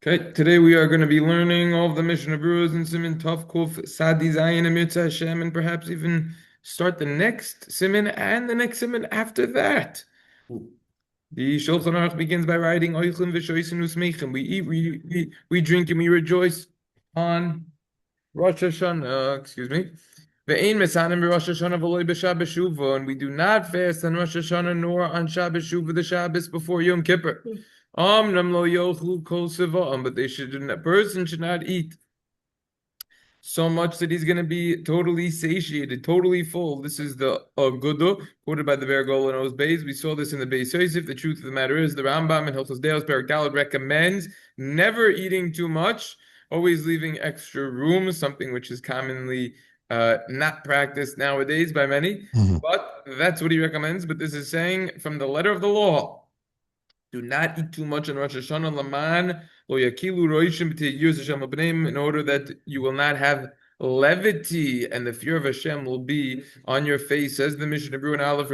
Okay, today we are going to be learning all of the Mishnah Berurahs and Siman Tov Kuf Sadi Zayin and Mitzvah Hashem, and perhaps even start the next Siman and the next Siman after that. The Shulchan Aruch begins by writing Oichlim v'Shoisin Usmeichem. We eat, we drink, and we rejoice on Rosh Hashanah. Excuse me. Ve'ein mesanim b'Rosh Hashanah v'loi b'Shabbos Shuvah, and we do not fast on Rosh Hashanah nor on Shabbos Shuvah, the Shabbos before Yom Kippur. Nam lo yochlu kol seva'am, but a person should not eat so much that he's going to be totally satiated, totally full. This is the Agudah, quoted by the Vergol and Osbeis. We saw this in the Beis Yosef. The truth of the matter is, the Rambam in Hilchos Deos Perek Daled recommends never eating too much, always leaving extra room, something which is commonly not practiced nowadays by many. But that's what he recommends. But this is saying from the letter of the law. Do not eat too much on Rosh Hashanah, Laman, lo yakilu roishim b'tiyus Hashem l'bneim, in order that you will not have levity and the fear of Hashem will be on your face. Says the Mishnah Berura and Aleph,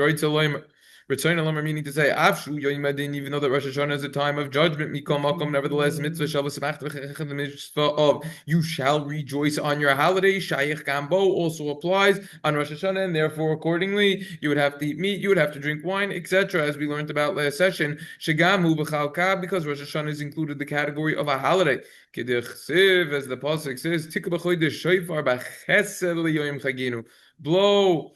Return Elomer, meaning to say, Afshu Yoimadin, even though that Rosh Hashanah is a time of judgment, Mikol Makom, nevertheless, mitzvah shall the mitzvah of you shall rejoice on your holiday. Shayich Gambo also applies on Rosh Hashanah, and therefore, accordingly, you would have to eat meat, you would have to drink wine, etc., as we learned about last session. Shagamu b'chalka, because Rosh Hashanah is included the category of a holiday. K'dechsiv, as the pasuk says, Tikka b'chodesh shofar b'chesed liyoyim chaginu. Blow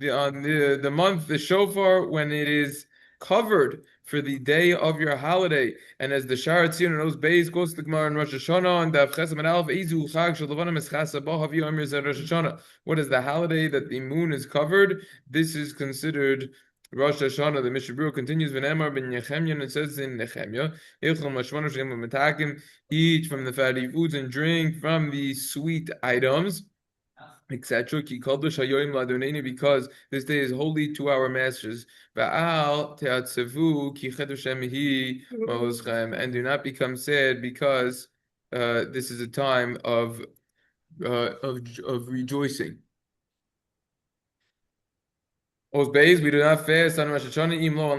the month, the shofar, when it is covered for the day of your holiday. And as the Shar Tzion and those bays goes to the Gemara in Rosh Hashanah and Daf Chesam and Aleph, Izu Chag Shel Levanim Eschasa Bo Havi Omer Zeh Rosh Hashanah. What is the holiday that the moon is covered? This is considered Rosh Hashanah. The Mishnah Berurah continues, V'nemar ben Nehemiah, and it says in Nehemiah, Eichel Mashmanu Shem Metakim, eat from the fatty foods and drink from the sweet items, etc. Because this day is holy to our masters. And do not become sad because this is a time of rejoicing. We do not fast on Rosh Hashanah imlo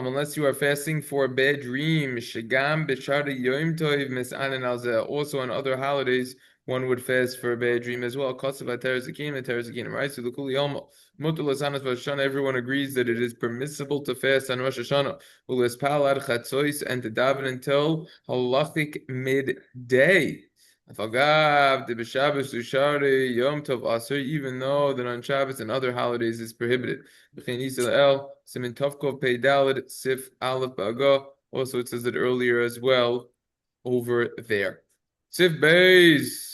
unless you are fasting for a bad dream. Also on other holidays, one would fast for a bad dream as well. Right? So everyone agrees that it is permissible to fast on Rosh Hashanah. And to daven until halachic midday. Even though that on Shabbos and other holidays is prohibited. Also, it says that earlier as well over there. Sif Beis.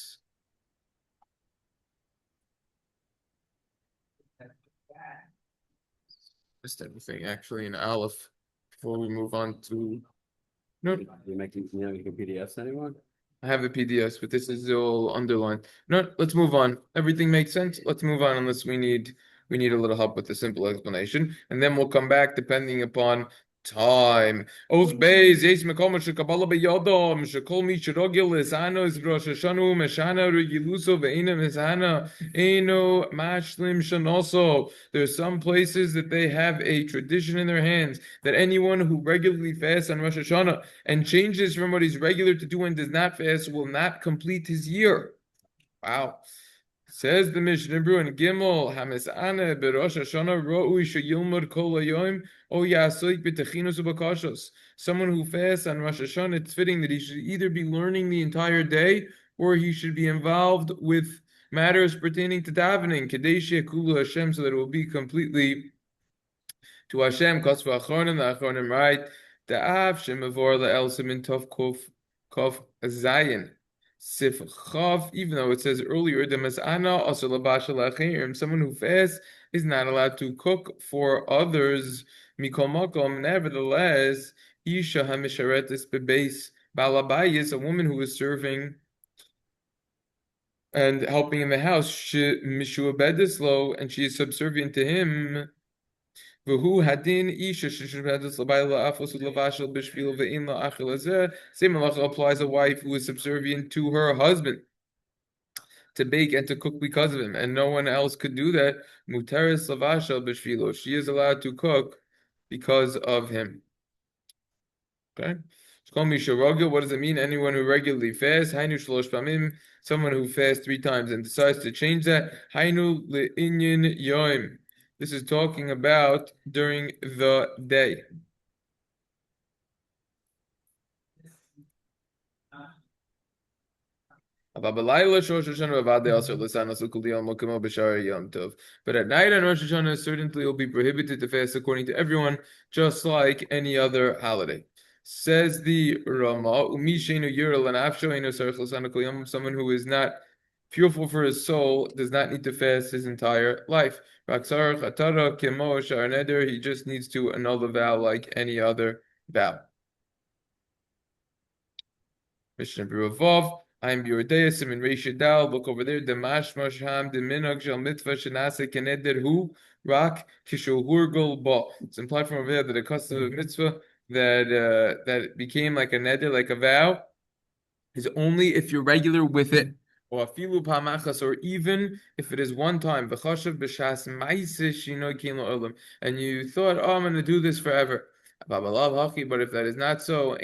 Missed everything actually in Aleph before we move on to. No, You're making, you can PDFs anyone? I have the PDFs, but this is all underlined. No, let's move on. Everything makes sense. Let's move on unless we need a little help with the simple explanation, and then we'll come back depending upon time. Os beis yes mekom shekabala beyodom shekol mi shrogil lisano is rosh hashanu meshana regiluso ve'ina meshana eno mashlim shanoso. There's some places that they have a tradition in their hands that anyone who regularly fasts on Rosh Hashanah and changes from what he's regular to do and does not fast will not complete his year. Wow. Says the Mishnah Berurah in Gimel, Hamesana beRosh Hashanah ro'ui sheyilmud kol hayoim o yasoik b'techinus u'bakashos. Someone who fasts on Rosh Hashanah, it's fitting that he should either be learning the entire day or he should be involved with matters pertaining to davening, Kadesh Kulu Hashem, so that it will be completely to Hashem. Kosva Achronim, the Achronim write, Da'af Shemavor la'el simin tov kof zayin. Sif Chav, even though it says earlier, someone who fasts is not allowed to cook for others. Mikol Makom, nevertheless, Isha Hamisharetis Bebeis Balabayis, a woman who is serving and helping in the house, Mishua Bedislo, and she is subservient to him. Same halacha applies a wife who is subservient to her husband to bake and to cook because of him, and no one else could do that. Muteris lavashel b'shvilo. She is allowed to cook because of him. Okay. Call me Sharaga. What does it mean? Anyone who regularly fasts. Hainu shlosh pamim. Someone who fasts 3 times and decides to change that. Hainu le'inyan yoim. This is talking about during the day. But at night on Rosh Hashanah, certainly it will be prohibited to fast according to everyone, just like any other holiday. Says the Rama, someone who is not fearful for his soul does not need to fast his entire life. He just needs to annul the vow like any other vow. Mishnah Berura Vav. I'm Biodeya Simin Reisha Dal. Look over there. Demash Mashham Deminag Shal Mitzvah Shenase Keneder Hu Rak Kishohurgul Ba. It's implied from over there that a custom of mitzvah that became like a neder, like a vow, is only if you're regular with it. Or afilu pamachas, or even if it is one time. V'chashav b'shas ma'aseh shinoi kein la'olam, and you thought, oh, I'm going to do this forever. But if that is not so,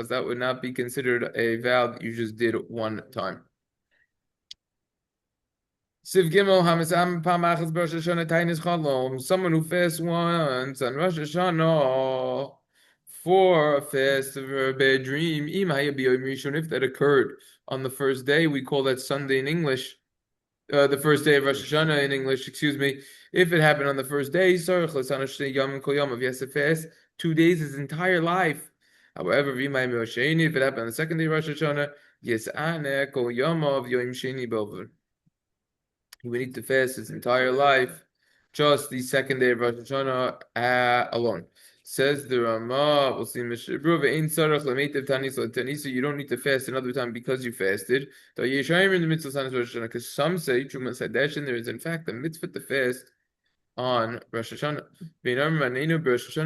that would not be considered a vow that you just did one time. Siv Gimel Hamisam Pamachas Rosh Hashanah Tainis Chalom. Someone who fasts once on Rosh Hashanah for a fast of a bad dream. If that occurred on the first day, we call that Sunday in English. The first day of Rosh Hashanah in English, excuse me. If it happened on the first day, if he has to fast 2 days his entire life. However, if it happened on the second day of Rosh Hashanah, he would need to fast his entire life, just the second day of Rosh Hashanah alone. Says the Rama, we'll see Mishnah Berura, you don't need to fast another time because you fasted. Because some say, there is in fact a mitzvah to fast on Rosh Hashanah.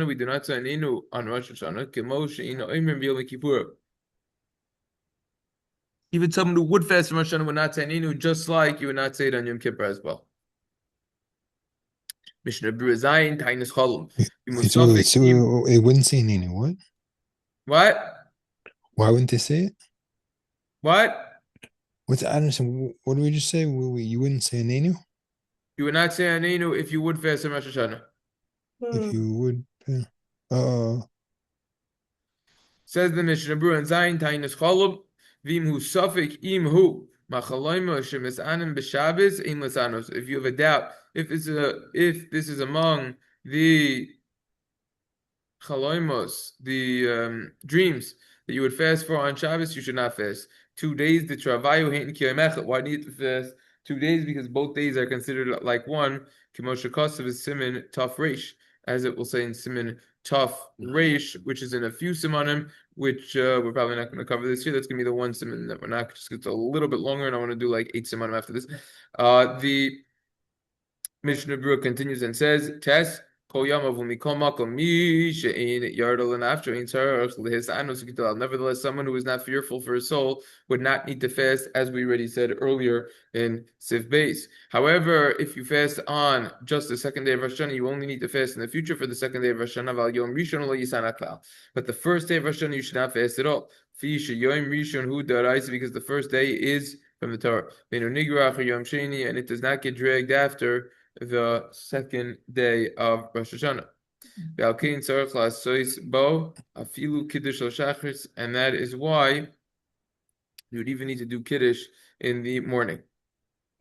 We do not say Anenu on Rosh Hashanah. Even someone who would fast on Rosh Hashanah would not say Anenu, just like you would not say it on Yom Kippur as well. Mishnah Berura Zayin, Tainis Cholum. So it wouldn't say Nina. What? What? Why wouldn't they say it? What? What's I don't understand. What did we just say? You wouldn't say Nenu You would not say Anenu if you would fast on Rosh Hashanah. if you would. Uh, Says the Mishnah Berura and Zayin, Tainis Cholum. Vim hu safik im hu. If you have a doubt, if this is among the chaloimos, the dreams that you would fast for on Shabbos, you should not fast. 2 days, the travayu hain kiyamechet. Why do you have to fast 2 days? Because both days are considered like one. Kimosha Kosav is simin tough reish, as it will say in simin tough reish, which is in a few simonim, which we're probably not going to cover this year. That's going to be the one siman that we're not, just gets a little bit longer, and I want to do like 8 simanim after this. The Mishnah Berura continues and says, Tess, nevertheless, someone who is not fearful for his soul would not need to fast, as we already said earlier in Sif Beis. However, if you fast on just the second day of Rosh Hashanah, you only need to fast in the future for the second day of Rosh Hashanah. But the first day of Rosh Hashanah, you should not fast at all. Because the first day is from the Torah. And it does not get dragged after the second day of Rosh Hashanah. And that is why you would even need to do Kiddush in the morning.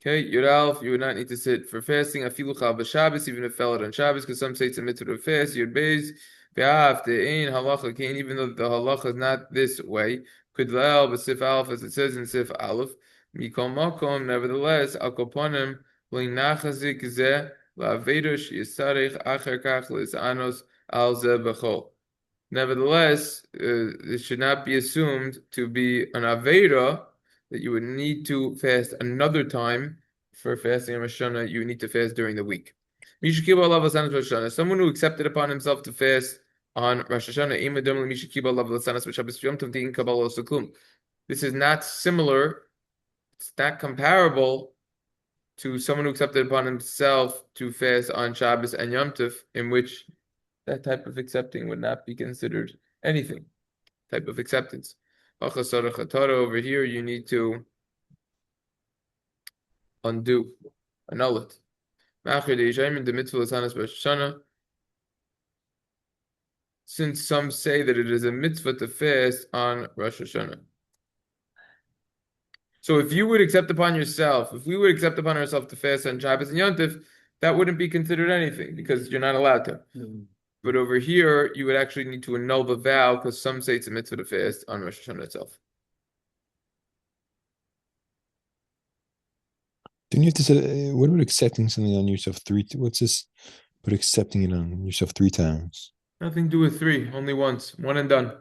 Okay, Yud Aleph, you would not need to sit for fasting. Afilu chal b'Shabbos, even if it fell out on Shabbos, because some say it's a mitzvah to fast. Yud Beis, Be'af, De'ein, Halacha, Kain, even though the halacha is not this way. Kudlel, b'Sif Aleph, as it says in Sif Aleph. Mikol Makom, nevertheless, Al Koponim, L'inachazik Zeh, La'avedosh, Yisarech, Acher Kach, L'Isanos, Al Zeh B'chol. Nevertheless, it should not be assumed to be an Aveda that you would need to fast another time for fasting on Rosh Hashanah. You would need to fast during the week. Someone who accepted upon himself to fast on Rosh Hashanah. This is not similar, it's not comparable to someone who accepted upon himself to fast on Shabbos and Yom Tov, in which that type of accepting would not be considered anything type of acceptance. Over here, you need to annul it. Since some say that it is a mitzvah to fast on Rosh Hashanah. So if you would accept upon yourself, if we would accept upon ourselves to fast on Shabbos and Yom Tov, that wouldn't be considered anything because you're not allowed to. But over here, you would actually need to annul the vow because some say it's a mitzvah to fast on Rosh Hashanah itself. Don't you have to say, what about accepting something on yourself what's this? But accepting it on yourself 3 times. Nothing to do with 3, only once, one and done.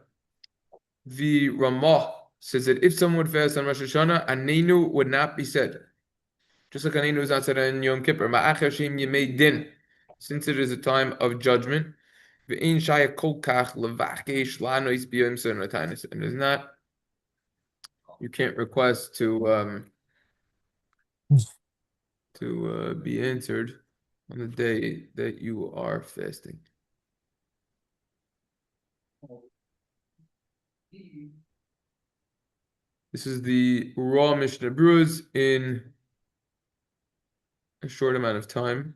The Ramah says that if someone would fast on Rosh Hashanah, Anenu would not be said. Just like Anenu is not said in Yom Kippur. Ma'achar Shem Yemei Din, since it is a time of judgment. Ve'in Shaya Kol Kach Levakesh Lanois B'Yom Sonatanis. And it's not, you can't request to be answered on the day that you are fasting. This is the raw Mishnah Berurah in a short amount of time.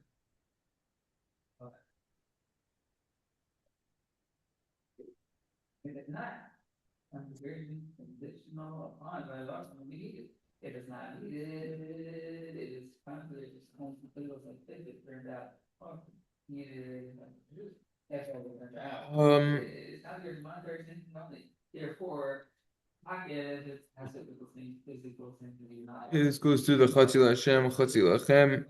It is not conditional upon, but it's also needed. It is not needed, it is constantly just constantly like this, it turned out, needed, that's what it turned out. It's not your monetary intention only, therefore, I guess it has physical things to be not. This goes to the Chatzil Hashem, Chatzil Lachem.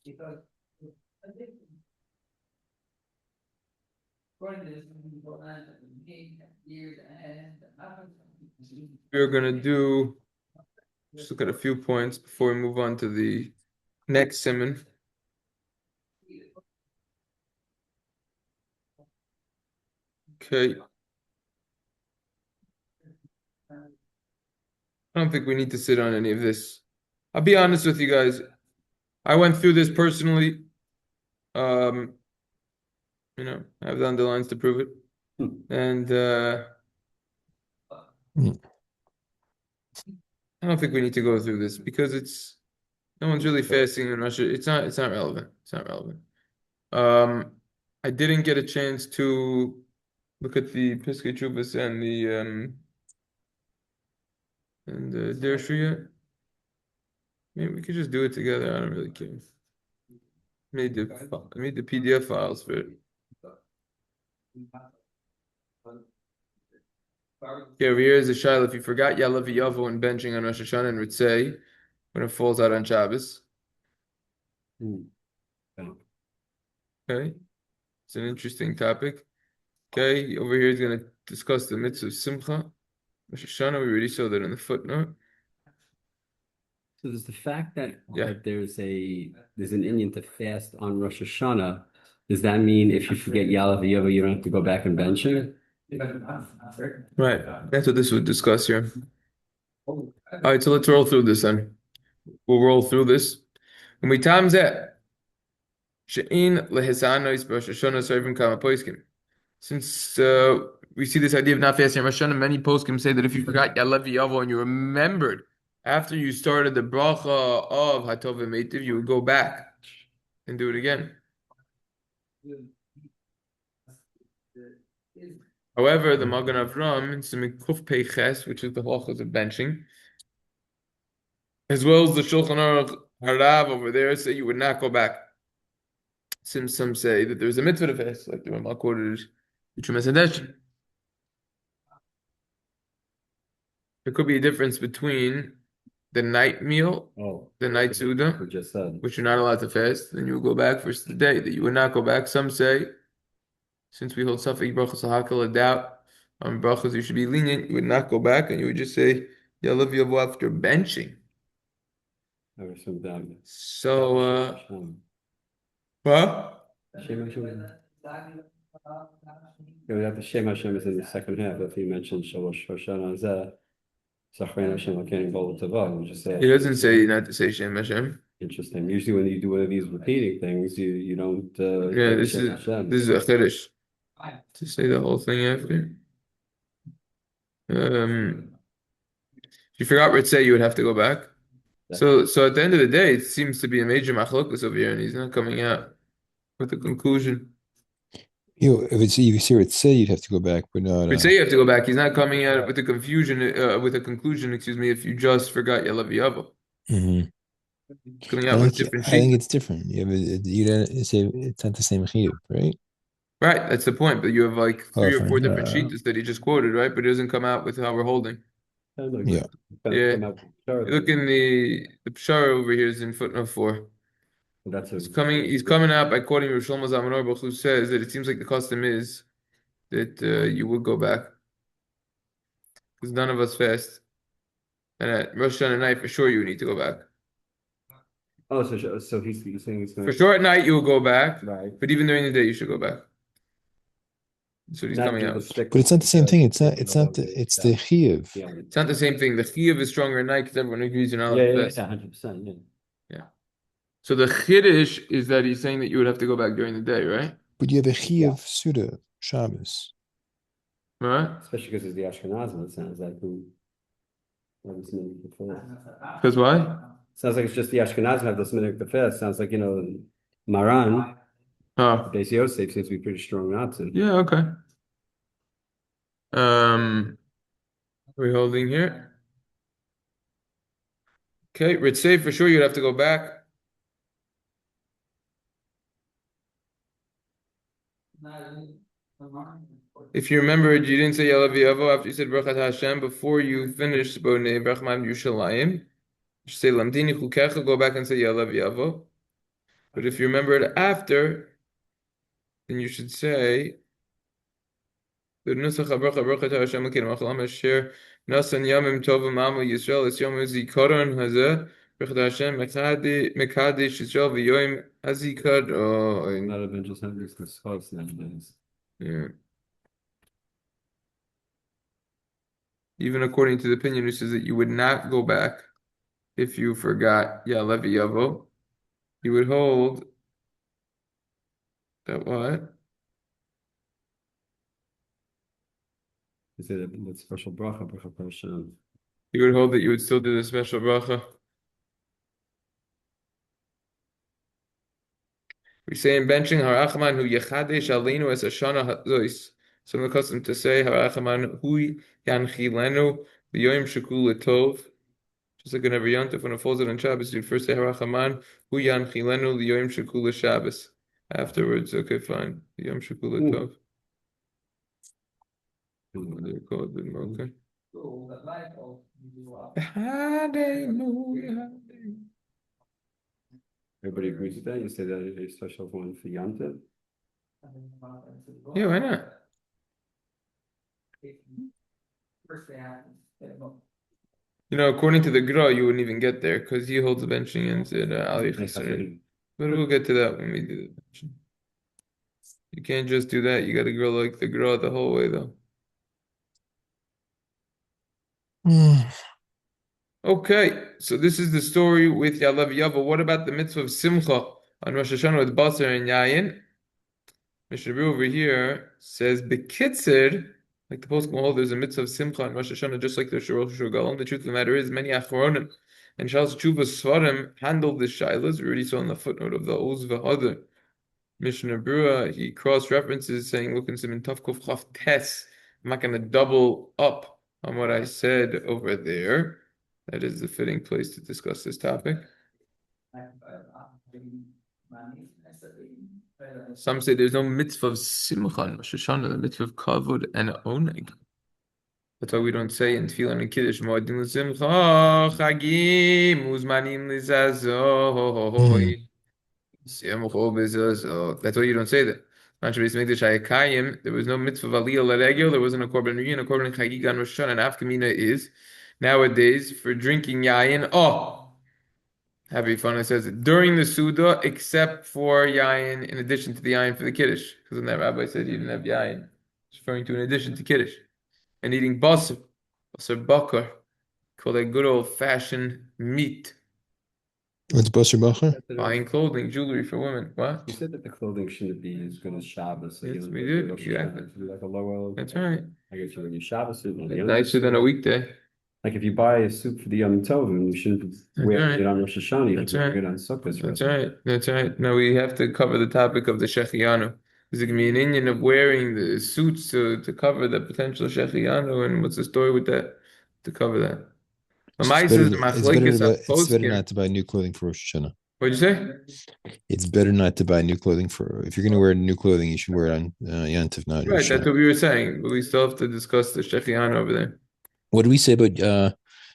Because we're gonna do just look at a few points before we move on to the next simon. Okay. I don't think we need to sit on any of this. I'll be honest with you guys. I went through this personally. I have the underlines to prove it. And I don't think we need to go through this because no one's really fasting in Russia. It's not relevant. It's not relevant. I didn't get a chance to look at the Piskei Teshuvos and the Dirshu yet. Maybe we could just do it together. I don't really care. I made the PDF files for it. Okay, over here is a shaila. If you forgot Yalav Yavo when benching on Rosh Hashanah and Ritzei, when it falls out on Shabbos. Okay, it's an interesting topic. Okay, over here is going to discuss the mitzvah of Simcha. Rosh Hashanah, we already saw that in the footnote. So there's the fact that there's an Indian to fast on Rosh Hashanah. Does that mean if you forget Yalav Yavo, you don't have to go back and bench it? Right, that's what this would discuss here. All right, so let's roll through this then. We'll roll through this. When we times that, she'in lehisanois Rosh Hashanah serving kama poiskim. Since we see this idea of not fasting Rosh Hashanah, many poskim say that if you forgot Yalav Yavo and you remembered after you started the bracha of Hatov Meitiv, you would go back and do it again. However, the Magen Avram in Siman Kuf Peiches, which is the halachas of benching, as well as the Shulchan Aruch Harav over there, say you would not go back. Since some say that there's a mitzvah to fast, like the Ramah quoted Yitrim Hadesh. There could be a difference between the night meal, the night suda, which you're not allowed to fast, then you will go back versus the day that you would not go back. Some say, since we hold Safek Brachas Hakal a doubt on Brachas, you should be lenient, you would not go back, and you would just say, Yalav Yavo after benching. So, what? We have the Shem Hashem is in the second half. If he mentioned Shalosh Hoshana Zeh, Sachren Hashem Lakein Bol Tava, we just say. He doesn't say not to say Shem Hashem. Interesting. Usually when you do one of these repeating things, you don't Yeah, say Shem Hashem. this is a chiddush to say the whole thing after. If you forgot Ritzay, you would have to go back. So at the end of the day, it seems to be a major machlokus over here, and he's not coming out with a conclusion. If you see it say, you'd have to go back, but not. Ritzay, you have to go back. He's not coming out with a confusion, with a conclusion. Excuse me. If you just forgot Yalav Yavo, Mhm. it's coming out with different I think sheet. it's different. Yeah, but you don't say it's not the same chiyuv, right? Right, that's the point. But you have like Oh, 3 or 4 fine. different sheets that he just quoted, right? But it doesn't come out with how we're holding. Yeah. Yeah. Look in the pshara over here is in footnote 4. That's a He's coming out by quoting Rosh Zalman who says that it seems like the custom is that you would go back because none of us fast, and at Rosh Hashanah night for sure you would need to go back. Oh, so he's saying he's going For sure at night you will go back, right. but even during the day you should go back. That's what he's Not coming out. But it's not the same thing. It's not. It's not. It's the chiyuv. Yeah, It's not the same thing. The chiyuv is stronger at night because everyone agrees you're not allowed to fast. 100%. Yeah. Yeah. So the chiddush is that he's saying that you would have to go back during the day, right? But you have a chiyuv suda Shabbos. Right? Especially because it's the Ashkenazim, it sounds like who this minute before. Because why? Sounds like it's just the Ashkenazim have this minute the fast. Sounds like, Maran, Oh, Beis Yosef seems to be pretty strong not to. yeah, okay. Are we holding here? Okay, Ritzay for sure you'd have to go back. If you remembered, you didn't say Yalav Yavo after you said Brachat Hashem before you finished Bonei Brachman Yushalayim. You should say Lamdini Chukecha, go back and say Yalav Yavo. But if you remembered after, then you should say the Nusach HaBracha Brachat Hashem L'Kedim Achalam Asher Nasan Yamim Tovim Amu Yisrael Es Yom Zikaron Hazeh Brachat Hashem Mekadesh Yisrael V'Yoim Hazikaron. A lot of them just have these thoughts nowadays. Yeah. Even according to the opinion who says that you would not go back if you forgot Ya'alev Yavo, you would hold that what? Is it that special bracha Hashem? You would hold that you would still do the special bracha. We say in benching Harachman hu yechadesh alinu es Hashana hazois. Some accustomed to say Harachman hu yanchilenu v'yoyim shekul tov. Just like in every yontif when it falls out on Shabbos, you first say Harachaman, Hu Yanchilenu L'Yoyim Shekula Shabbos. Afterwards, okay, fine. Yom Shekula Tov. They're called okay. Hallelujah. Everybody agrees with that? You say that it's a special one for Yom Tov? Yeah, why not? According to the Gra, you wouldn't even get there because he holds the benching and said Ali Chassarin. But we'll get to that when we do the benching. You can't just do that. You got to go like the Gra the whole way, though. Okay, so this is the story with Ya'alev Yavo. What about the mitzvah of Simcha on Rosh Hashanah with Basar and Yayin? Mishna over here says, Bekitzer, like the post hold, there's a mitzvah of Simcha on Rosh Hashanah, just like the Rosh Hashanah. The truth of the matter is, many Achronim and Shas Chuvas Svarim handled this shilas. We already saw in the footnote of the Oz V'Hadar. Mishna Berura, he cross-references saying, look in Siman Tavkuf Chaf Tes. I'm not going to double up on what I said over there. That is the fitting place to discuss this topic. Some say there's no mitzvah of simcha in Rosh Hashanah, the mitzvah of kavod and oneg. That's why we don't say in Tefillah and Kiddush, Moedim l'simcha, chagim, uzmanim l'zazoi, simcha b'zazoi. That's why you don't say that. There was no mitzvah of aliyah l'regel, there wasn't a korban riyah, a korban chagig on Rosh Hashanah, and afkamina is nowadays for drinking yayin. Happy fun. It says during the Suda, except for Yayin, in addition to the Yayin for the Kiddush. Because when that rabbi said he didn't have Yayin, it's referring to in addition to Kiddush. And eating basar bakar, called a good old fashioned meat. What's Basar Bacher? Buying clothing, jewelry for women. What? You said that the clothing shouldn't be as good as Shabbos. So Yes, you we know, did. Rosh Hashanah, Exactly. it should be like a lower. That's right. I guess you wear your Shabbos suit. And the Nicer than a weekday. Like if you buy a suit for the Yom Tovim, you shouldn't wear right. it on Rosh Hashanah. You That's should wear right. it on Sukkot. That's right. That's right. Now we have to cover the topic of the Shechianu. Is it going to be an Indian of wearing the suits to cover the potential Shechianu? And what's the story with that? To cover that. It's better not to buy new clothing for Rosh Hashanah. What'd you say? It's better not to buy new clothing for. If you're going to wear new clothing, you should wear it on Yantiv, not Right, Rosh that's Hashanah. what we were saying. But we still have to discuss the Shechianu over there. What do we say about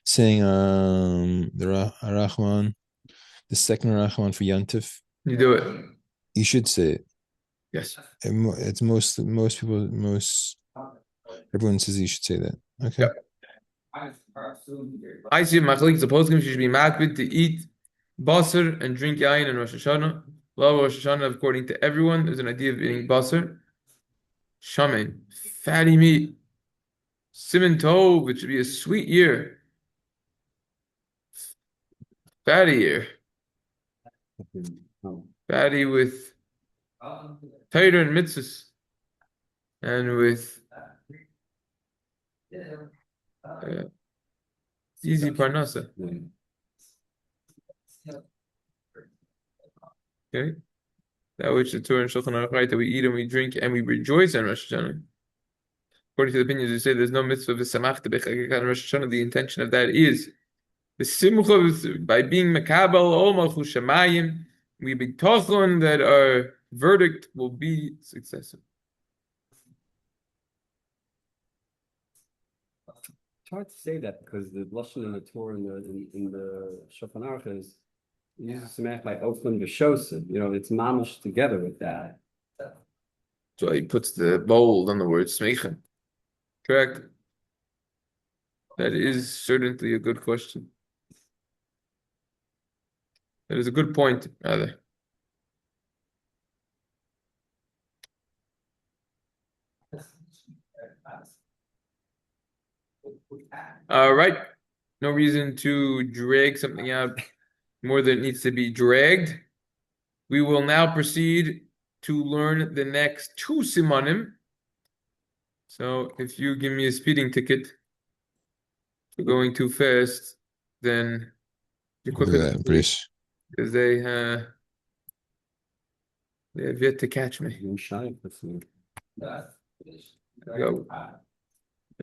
saying the Rahman, the second Rahman for Yantiv? You do it. You should say it. Yes. It's most people, everyone says you should say that. Okay. Yep. I see Machlik supposed to should be makbid to eat basar and drink yain in Rosh Hashanah. Love Rosh Hashanah, according to everyone, there's an idea of eating basar. Shaman, fatty meat. Siman Tov, it should be a sweet year. Fatty year. Fatty with Torah and mitzvahs. And with easy parnasa. Okay? That which the Torah and Shulchan Aruch write that we eat and we drink and we rejoice on Rosh Hashanah. According to the opinions, we say there's no mitzvah of samach to bechagik on Rosh Hashanah. The intention of that is the simcha by being makabel ol malchus shamayim. We be tochon that our verdict will be successful. It's hard to say that because the lashon in the Torah in the Shulchan Aruch is uses samach like oflim v'shosim. You know, it's mamish together with that. So he puts the bold on the word smeichem. Correct. That is certainly a good question. That is a good point, rather. All right. No reason to drag something out more than it needs to be dragged. We will now proceed to learn the next two simanim. So if you give me a speeding ticket for going too fast, then you're quicker than me, because they have yet to catch me. I've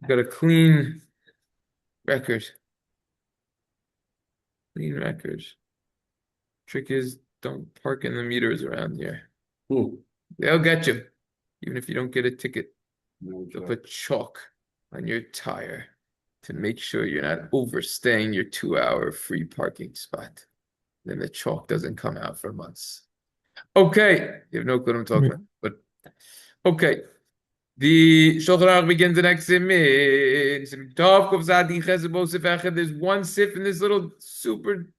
got a clean record. Clean record. Trick is, don't park in the meters around here. They'll get you, even if you don't get a ticket. They'll put chalk on your tire to make sure you're not overstaying your 2-hour free parking spot. Then the chalk doesn't come out for months. Okay, you have no clue what I'm talking about, but okay. The Shulchan Aruch begins the next simin. There's one sif in this little super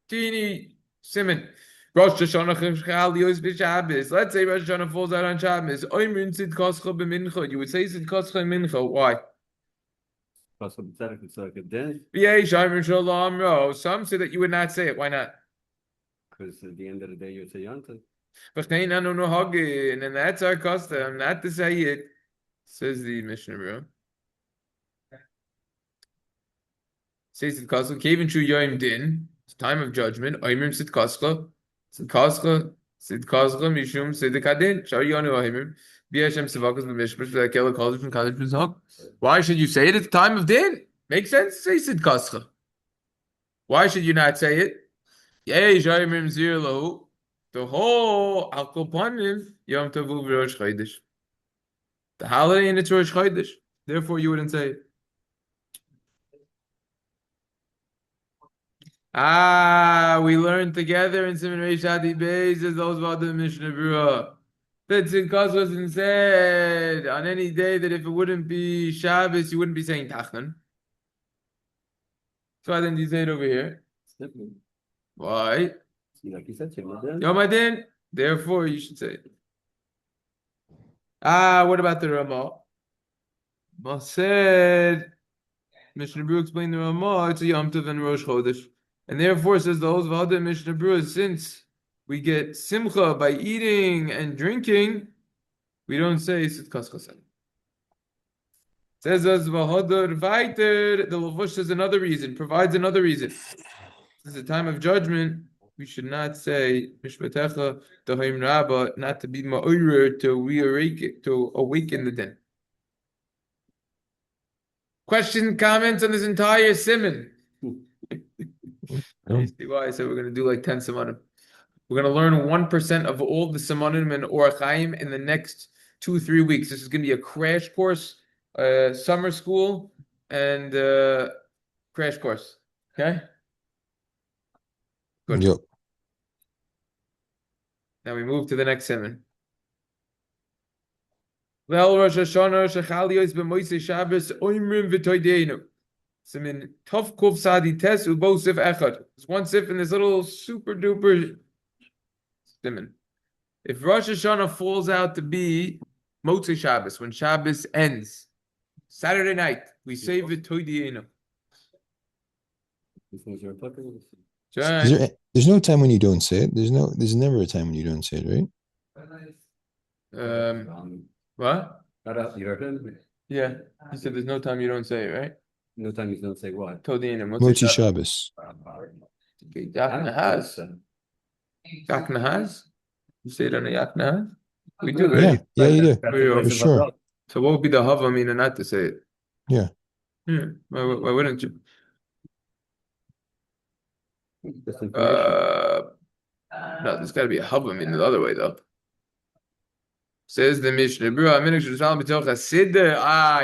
teeny simin. Rosh Hashanah chal yos b'Shabbos. Let's say Rosh Hashanah falls out on Shabbos. Oimrin tzidkascha b'mincha. You would say tzidkascha in mincha. Why? Some say that you would not say it. Why not? Because at the end of the day, you would say yontif. And that's our custom, not to say it, says the Mishna. Says it kascha, Kevin Shu Yom Din, it's time of judgment, Oimrim Sid Kascha, Mishum Sidik Adin, Shar Yonu Oimrim, Biashem Sivakas B'Mishmash, V'Akela College from College B'Zok. Why should you say it at the time of Din? Makes sense to say Sid Kascha. Why should you not say it? Yay, Shayimrim Zirlo. The whole Al Kopanim Yom Tavu Rosh Chodesh. The holiday and it's Rosh Chodesh. Therefore, you wouldn't say it. We learned together in Simon Reish Hadi Beis as those about the Mishnah Berura. That Tzidkas wasn't said on any day that if it wouldn't be Shabbos, you wouldn't be saying Tachnan. So why didn't you say it over here? Why? Like you said, Yom Adin. Therefore, you should say it. What about the Ramah? Ramah said, Mishnah Berura explained the Ramah, it's a Yom Tov and Rosh Chodesh. And therefore, says the Ozvalda Mishnah Berura, since we get simcha by eating and drinking, we don't say Sitkas Chasen. Says as Vahadar Vaiter, the Lavush says another reason, provides another reason. This is a time of judgment. We should not say Mishpatecha Dahaim Rabba, not to be Ma'urer, to awaken the din. Question, comments on this entire simon? You see why I said we're going to do like 10 simanim. We're going to learn 1% of all the simanim and Orach Chaim in the next 2-3 weeks. This is going to be a crash course, summer school, and crash course. Okay? Good. Yep. Now we move to the next simon. Well, Rosh Hashana shechaliyos b'moisei Shabbos oimrim v'toideinu. Simin Tov Kuf Sadi Tes Ubo Sif Echad. There's one sif in this little super duper siman. If Rosh Hashanah falls out to be Motzei Shabbos, when Shabbos ends, Saturday night, we say V'toidienu. There's no time when you don't say it. There's never a time when you don't say it, right? What? You heard him? Yeah, he said there's no time you don't say it, right? No time you don't say what? Todienu. Motzei Shabbos. Yak Nahaz. Yak Nahaz? You say it on a Yak Nahaz? We do, right? Yeah, you do. For sure. So what would be the hava meaning not to say it? Yeah. Why wouldn't you? No, there's got to be a hava meaning the other way though. Says the Mishnah.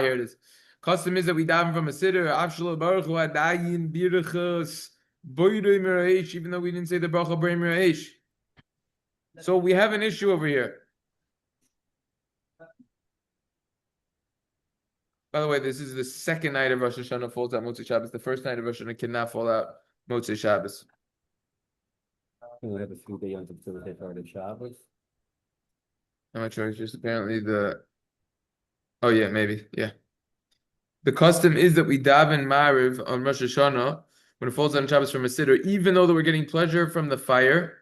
Here it is. Custom is that we daven from a siddur. Avshalo baruch hu adayin birachos boidoi mirayish, even though we didn't say the bracha b'rei mirayish. So we have an issue over here. By the way, this is the second night of Rosh Hashanah falls out Motzei Shabbos. The first night of Rosh Hashanah cannot fall out Motzei Shabbos. We have a 3-day on to facilitate part of Shabbos. I'm not sure. It's just apparently the. Oh yeah, maybe yeah. The custom is that we daven Mariv on Rosh Hashanah when it falls on Shabbos from a siddur, even though that we're getting pleasure from the fire,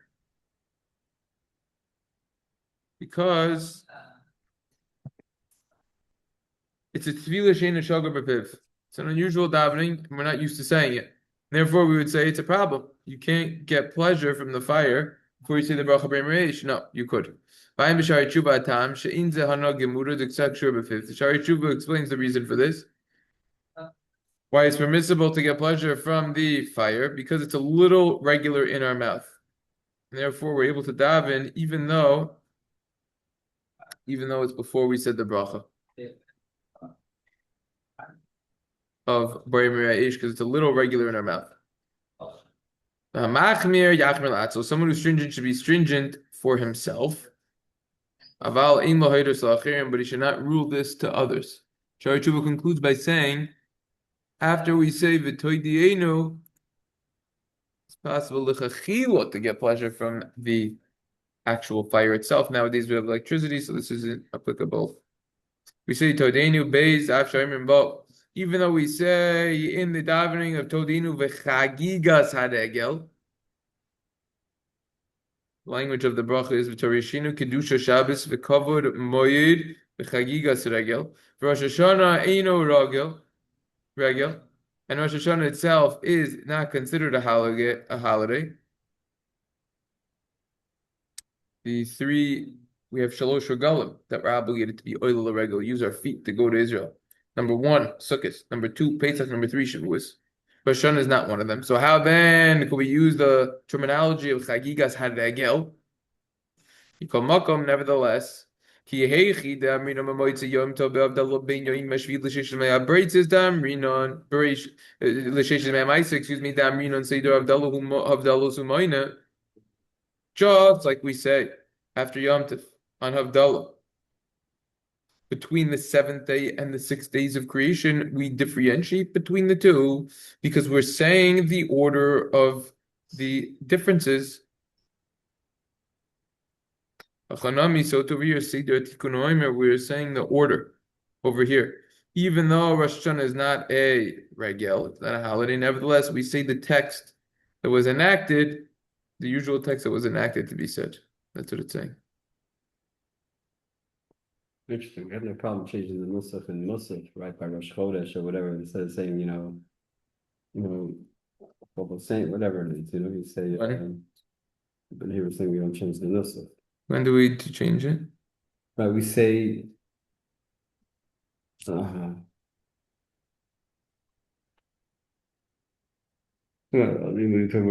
because it's a tefillah shein shagar b'piv. It's an unusual davening, and we're not used to saying it. Therefore, we would say it's a problem. You can't get pleasure from the fire before you say the bracha b'rei mirayish. No, you could. The Shari Tshuva explains the reason for this. Why it's permissible to get pleasure from the fire, because it's a little regular in our mouth. And therefore, we're able to daven even though it's before we said the bracha of B'rei Mirayish, because it's a little regular in our mouth. So someone who's stringent should be stringent for himself. But he should not rule this to others. Shari Tshuva concludes by saying, after we say V'toidienu, it's possible l'chachilot to get pleasure from the actual fire itself. Nowadays we have electricity, so this isn't applicable. We say Todeinu Beis Afsharim Bo. Even though we say in the davening of Todeinu V'chagigas Hadegel, language of the bracha is V'torishinu Kedusha Shabbos V'kavod Moyed V'chagigas Regel. Rosh Hashanah Eino Regel, and Rosh Hashanah itself is not considered a holiday. We have Shalosh Regalim that we're obligated to be oil regel, use our feet to go to Israel. Number 1, Sukkot. Number 2, Pesach. Number 3, Shavuos. Rosh Hashanah is not one of them. So how then could we use the terminology of Chagigas Hadegel? Nevertheless, excuse me, just like we say after Yom Tov on Havdalah. Between the 7th day and the 6 days of creation, we differentiate between the two because we're saying the order of the differences. So over here, we're saying the order over here. Even though Rosh Hashanah is not a regel, it's not a holiday, nevertheless, we say the text that was enacted, the usual text that was enacted to be said. That's what it's saying. Interesting. We have no problem changing the Musaf and Musaf, right, by Rosh Chodesh or whatever, instead of saying, Bobo Saint, whatever it is, you say, Right. but here we're saying we don't change the Musaf. When do we to change it? Right, we say, we're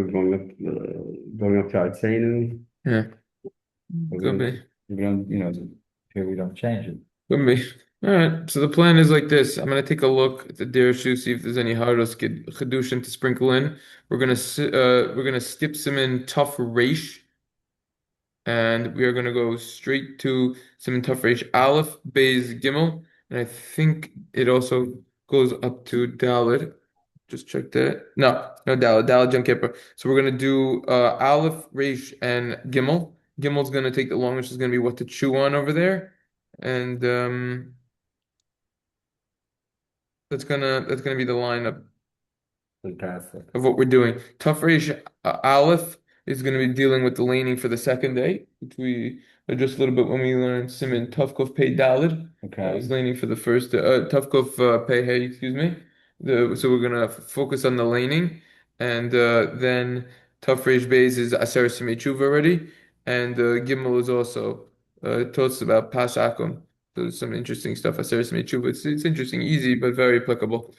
going up to Artenu. Yeah, could be. Here we don't change it. Could be. All right. So the plan is like this. I'm gonna take a look at the Dirshu, see if there's any Haros Chedushin to sprinkle in. We're gonna skip some in tough Reish, and we are gonna go straight to some in tough Reish Aleph, Beis Gimel, and I think it also goes up to Dalet. Just check that. No Dalet. Dalet Yom Kippur. So we're gonna do Aleph, Reish, and Gimel. Gimel's gonna take the longest. Is gonna be what to chew on over there, and that's gonna be the lineup Fantastic. of what we're doing. Tough Reish Aleph is gonna be dealing with the laning for the second day, which we addressed a little bit when we learned Siman Tough Kof Pei Dalid. Okay. Is laning for the first Tough Kof Pei Hey, excuse me. So we're gonna focus on the laning, and then Tough Reish Beis is Aser Simei Tshuva already, and Gimel is also talks about Pas Akum. So there's some interesting stuff. Aser Simei Tshuva. It's interesting, easy, but very applicable.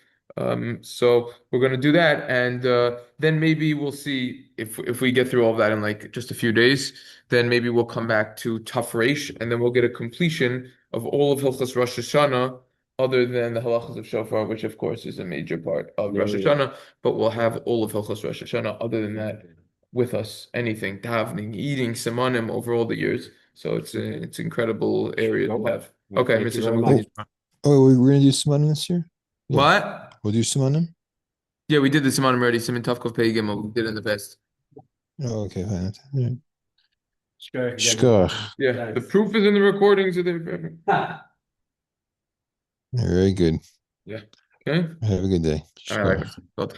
So we're gonna do that, and then maybe we'll see if we get through all of that in like just a few days. Then maybe we'll come back to Tough Reish, and then we'll get a completion of all of Hilchas Rosh Hashanah, other than the halachas of Shofar, which of course is a major part of Rosh Hashanah. But we'll have all of Hilchas Rosh Hashanah. Other than that, with us, anything davening, eating, simonim over all the years. So it's an incredible area to have. Okay, Thank you Mr. very Shamuti. much. Oh, we're gonna do Simonim this year? Yeah. What? We'll do Simonim? Yeah, we did the Simonim already. Siman Tavkov Pei Gimel. We did it in the past. Oh, okay, fine. All right. Shkar. Shkach. Yeah, the proof is in the recordings of the. Very good. Yeah. Okay. Have a good day. All right. Shkach. Well,